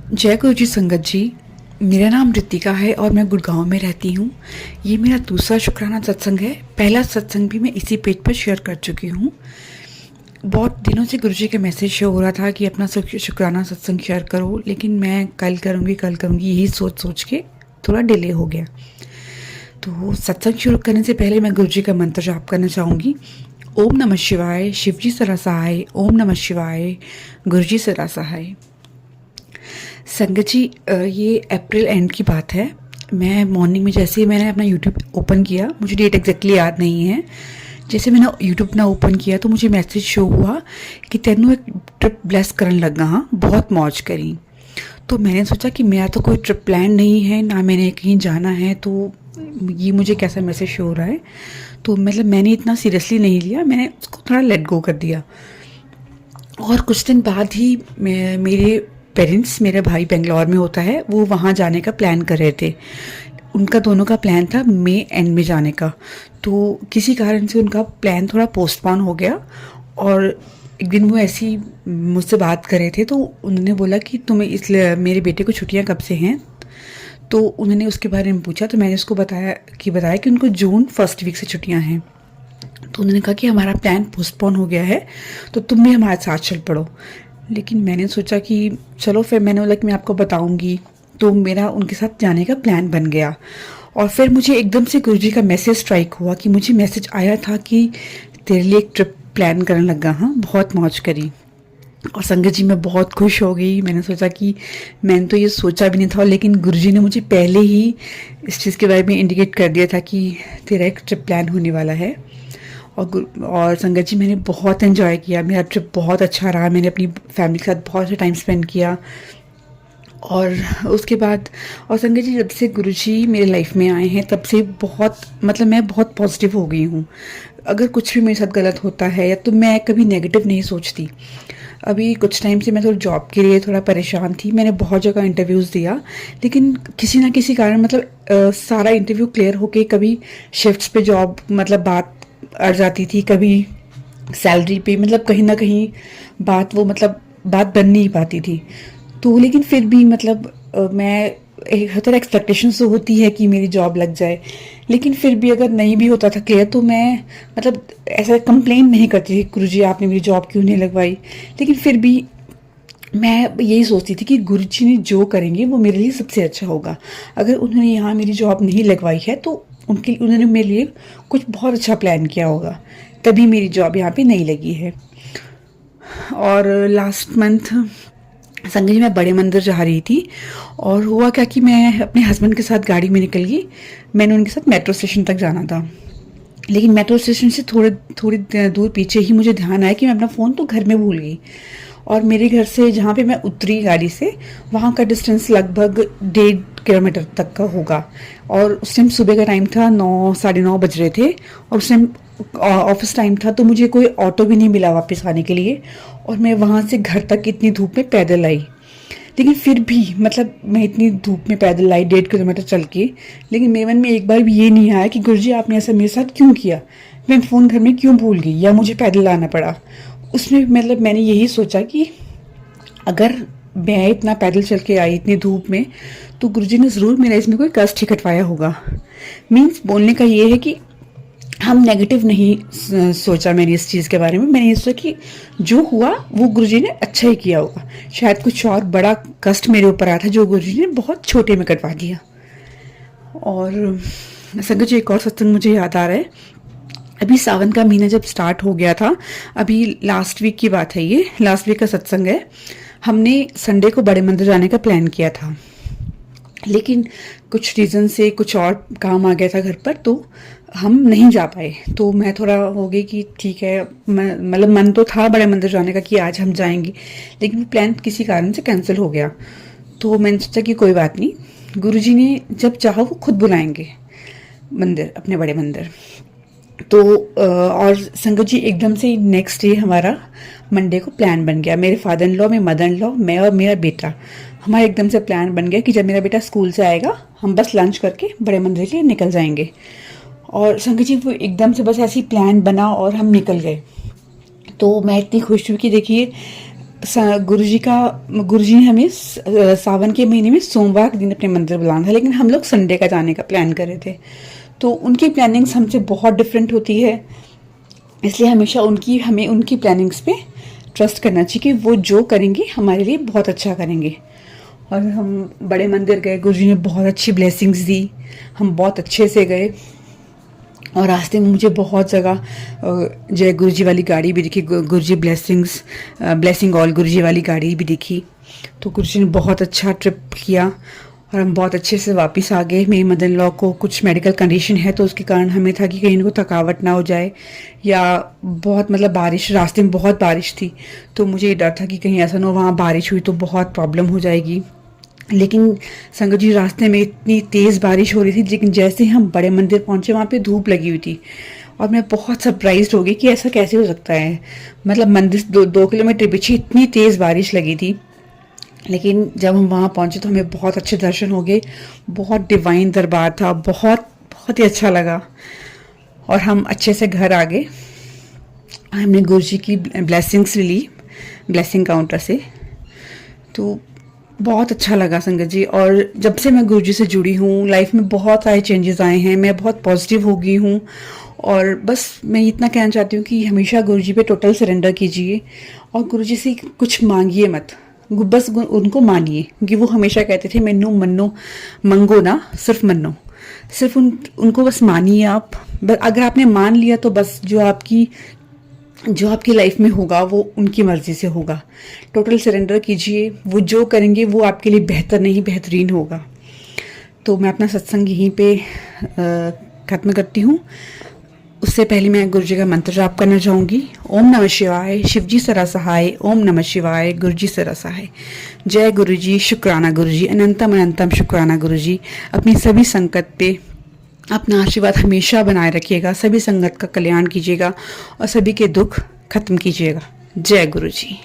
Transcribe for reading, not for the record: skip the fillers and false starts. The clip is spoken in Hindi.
जय गुरु जी संगत जी। मेरा नाम रितिका है और मैं गुड़गांव में रहती हूँ। ये मेरा दूसरा शुक्राना सत्संग है। पहला सत्संग भी मैं इसी पेज पर शेयर कर चुकी हूँ। बहुत दिनों से गुरु जी का मैसेज शो हो रहा था कि अपना शुक्राना सत्संग शेयर करो, लेकिन मैं कल करूँगी यही सोच के थोड़ा डिले हो गया। तो सत्संग शुरू करने से पहले मैं गुरु जी का मंत्र जाप करना चाहूँगी। ओम नमः शिवाय, शिव जी सदा सहाय। ओम नमः शिवाय, गुरु जी सदा सहाय। संगत जी, ये अप्रैल एंड की बात है। मैं मॉर्निंग में जैसे ही मैंने अपना यूट्यूब ओपन किया, मुझे डेट एग्जैक्टली याद नहीं है, जैसे मैंने यूट्यूब अपना ओपन किया तो मुझे मैसेज शो हुआ कि तेनू एक ट्रिप ब्लेस करन लगा हाँ, बहुत मौज करी। तो मैंने सोचा कि मेरा तो कोई ट्रिप प्लान नहीं है, ना मैंने कहीं जाना है, तो ये मुझे कैसा मैसेज शो हो रहा है। तो मतलब मैंने इतना सीरियसली नहीं लिया, मैंने उसको थोड़ा लेट गो कर दिया। और कुछ दिन बाद ही मेरे पेरेंट्स, मेरा भाई बेंगलोर में होता है, वो वहाँ जाने का प्लान कर रहे थे। उनका दोनों का प्लान था मई एंड में जाने का। तो किसी कारण से उनका प्लान थोड़ा पोस्टपोन हो गया। और एक दिन वो ऐसी मुझसे बात कर रहे थे, तो उन्होंने बोला कि तुम्हें इसलिए मेरे बेटे को छुट्टियाँ कब से हैं। तो उन्होंने उसके बारे में पूछा, तो मैंने उसको बताया कि उनको जून फर्स्ट वीक से छुट्टियाँ हैं। तो उन्होंने कहा कि हमारा प्लान पोस्टपोन हो गया है, तो तुम भी हमारे साथ चल पड़ो। लेकिन मैंने सोचा कि चलो, फिर मैंने बोला कि मैं आपको बताऊंगी। तो मेरा उनके साथ जाने का प्लान बन गया। और फिर मुझे एकदम से गुरुजी का मैसेज स्ट्राइक हुआ कि मुझे मैसेज आया था कि तेरे लिए एक ट्रिप प्लान करने लगा हाँ, बहुत मौज करी। और संगत जी, मैं बहुत खुश हो गई। मैंने सोचा कि मैंने तो ये सोचा भी नहीं था, लेकिन गुरुजी ने मुझे पहले ही इस चीज़ के बारे में इंडिकेट कर दिया था कि तेरा एक ट्रिप प्लान होने वाला है। और संगत जी, मैंने बहुत एंजॉय किया। मेरा ट्रिप बहुत अच्छा रहा। मैंने अपनी फैमिली के साथ बहुत सा टाइम स्पेंड किया। और उसके बाद और संगत जी, जब से गुरुजी मेरे लाइफ में आए हैं, तब से बहुत मतलब मैं बहुत पॉजिटिव हो गई हूँ। अगर कुछ भी मेरे साथ गलत होता है या तो मैं कभी नेगेटिव नहीं सोचती। अभी कुछ टाइम से मैं थोड़ा जॉब के लिए थोड़ा परेशान थी। मैंने बहुत जगह इंटरव्यूज़ दिया, लेकिन किसी ना किसी कारण मतलब सारा इंटरव्यू क्लियर होके कभी शिफ्ट्स पे जॉब मतलब बात अड़ जाती थी, कभी सैलरी पे मतलब कहीं ना कहीं बात बन नहीं पाती थी। तो लेकिन फिर भी मतलब मैं एक हर तरह एक्सपेक्टेशंस तो होती है कि मेरी जॉब लग जाए, लेकिन फिर भी अगर नहीं भी होता था क्लियर, तो मैं मतलब ऐसा कंप्लेन नहीं करती थी गुरुजी आपने मेरी जॉब क्यों नहीं लगवाई। लेकिन फिर भी मैं यही सोचती थी कि गुरुजी ने जो करेंगे वो मेरे लिए सबसे अच्छा होगा। अगर उन्होंने यहाँ मेरी जॉब नहीं लगवाई है तो उन्होंने मेरे लिए कुछ बहुत अच्छा प्लान किया होगा, तभी मेरी जॉब यहाँ पे नहीं लगी है। और लास्ट मंथ संगत जी, मैं बड़े मंदिर जा रही थी और हुआ क्या कि मैं अपने हस्बैंड के साथ गाड़ी में निकल गई। मैंने उनके साथ मेट्रो स्टेशन तक जाना था, लेकिन मेट्रो स्टेशन से थोड़ी दूर पीछे ही मुझे ध्यान आया कि मैं अपना फ़ोन तो घर में भूल गई। और मेरे घर से जहाँ पे मैं उतरी गाड़ी से, वहाँ का डिस्टेंस लगभग 1.5 किलोमीटर तक का होगा। और उस टाइम सुबह का टाइम था, 9 साढ़े 9 बज रहे थे। और उस टाइम ऑफिस टाइम था, तो मुझे कोई ऑटो भी नहीं मिला वापस आने के लिए। और मैं वहाँ से घर तक इतनी धूप में पैदल आई। लेकिन फिर भी मतलब मैं इतनी धूप में पैदल आई 1.5 किलोमीटर चल के, लेकिन मेरे मन में एक बार भी ये नहीं आया कि गुरुजी आपने ऐसा मेरे साथ क्यों किया, मैं फ़ोन घर में क्यों भूल गई या मुझे पैदल आना पड़ा। उसमें मतलब मैंने यही सोचा कि अगर मैं इतना पैदल चल के आई इतनी धूप में, तो गुरुजी ने ज़रूर मेरा इसमें कोई कष्ट ही कटवाया होगा। मीन्स बोलने का ये है कि हम नेगेटिव नहीं सोचा मैंने इस चीज़ के बारे में। मैंने ये सोचा कि जो हुआ वो गुरुजी ने अच्छा ही किया होगा। शायद कुछ और बड़ा कष्ट मेरे ऊपर आया था जो गुरुजी ने बहुत छोटे में कटवा दिया। और संगत जी, एक और सत्संग मुझे याद आ रहा है। अभी सावन का महीना जब स्टार्ट हो गया था, अभी लास्ट वीक की बात है, ये लास्ट वीक का सत्संग है। हमने संडे को बड़े मंदिर जाने का प्लान किया था, लेकिन कुछ रीज़न से कुछ और काम आ गया था घर पर, तो हम नहीं जा पाए। तो मैं थोड़ा हो गई कि ठीक है, मतलब मन तो था बड़े मंदिर जाने का कि आज हम जाएंगे, लेकिन वो प्लान किसी कारण से कैंसिल हो गया। तो मैंने सोचा कि कोई बात नहीं, गुरुजी ने जब चाहा वो खुद बुलाएंगे मंदिर, अपने बड़े मंदिर। तो और संगत जी, एकदम से नेक्स्ट डे हमारा मंडे को प्लान बन गया। मेरे फादर इन लॉ, मेरे मदर इन लॉ, मैं और मेरा बेटा, हमारा एकदम से प्लान बन गया कि जब मेरा बेटा स्कूल से आएगा हम बस लंच करके बड़े मंदिर के लिए निकल जाएंगे। और संगत जी, वो एकदम से बस ऐसी प्लान बना और हम निकल गए। तो मैं इतनी खुश हुई कि देखिए गुरु जी ने हमें सावन के महीने में सोमवार के दिन अपने मंदिर बुलाना था, लेकिन हम लोग संडे का जाने का प्लान कर रहे थे। तो उनकी प्लानिंग्स हमसे बहुत डिफरेंट होती है, इसलिए हमेशा हमें उनकी प्लानिंग्स पे ट्रस्ट करना चाहिए कि वो जो करेंगे हमारे लिए बहुत अच्छा करेंगे। और हम बड़े मंदिर गए, गुरु जी ने बहुत अच्छी ब्लेसिंग्स दी, हम बहुत अच्छे से गए। और रास्ते में मुझे बहुत जगह जय गुरु जी वाली गाड़ी भी दिखी, गुरु जी ब्लेसिंग ऑल गुरु जी वाली गाड़ी भी दिखी। तो गुरु जी ने बहुत अच्छा ट्रिप किया और हम बहुत अच्छे से वापस आ गए। मेरे मदर इन लॉ को कुछ मेडिकल कंडीशन है, तो उसके कारण हमें था कि कहीं इनको थकावट ना हो जाए, या बहुत मतलब बारिश, रास्ते में बहुत बारिश थी, तो मुझे ये डर था कि कहीं ऐसा ना हो वहाँ बारिश हुई तो बहुत प्रॉब्लम हो जाएगी। लेकिन संगत जी रास्ते में इतनी तेज़ बारिश हो रही थी, लेकिन जैसे हम बड़े मंदिर पहुंचे वहाँ पे धूप लगी हुई थी और मैं बहुत सरप्राइज्ड हो गई कि ऐसा कैसे हो सकता है। मतलब मंदिर 2 किलोमीटर पीछे इतनी तेज़ बारिश लगी थी, लेकिन जब हम वहाँ पहुंचे तो हमें बहुत अच्छे दर्शन हो गए। बहुत डिवाइन दरबार था, बहुत बहुत ही अच्छा लगा और हम अच्छे से घर आ गए। हमने गुरु जी की ब्लेसिंग्स ली ब्लेसिंग काउंटर से, तो बहुत अच्छा लगा संगत जी। और जब से मैं गुरुजी से जुड़ी हूँ, लाइफ में बहुत सारे चेंजेस आए हैं, मैं बहुत पॉजिटिव हो गई हूँ। और बस मैं इतना कहना चाहती हूँ कि हमेशा गुरुजी पे टोटल सरेंडर कीजिए और गुरुजी से कुछ मांगिए मत, बस उनको मानिए, क्योंकि वो हमेशा कहते थे मैनू मन्नो, मंगो ना सिर्फ मन्नो। सिर्फ उनको बस मानिए आप। अगर आपने मान लिया तो बस जो आपकी लाइफ में होगा वो उनकी मर्जी से होगा। टोटल सरेंडर कीजिए, वो जो करेंगे वो आपके लिए बेहतर नहीं बेहतरीन होगा। तो मैं अपना सत्संग यहीं पे ख़त्म करती हूँ। उससे पहले मैं गुरु जी का मंत्र जाप करना चाहूँगी। ओम नमः शिवाय, शिव जी सरा सहाय। ओम नमः शिवाय, गुरु जी सरा सहाय। जय गुरु जी, शुक्राना गुरु जी, अनंतम अनंतम शुक्राना गुरु जी। अपनी सभी संकट पे अपना आशीर्वाद हमेशा बनाए रखिएगा, सभी संगत का कल्याण कीजिएगा और सभी के दुख खत्म कीजिएगा। जय गुरु जी।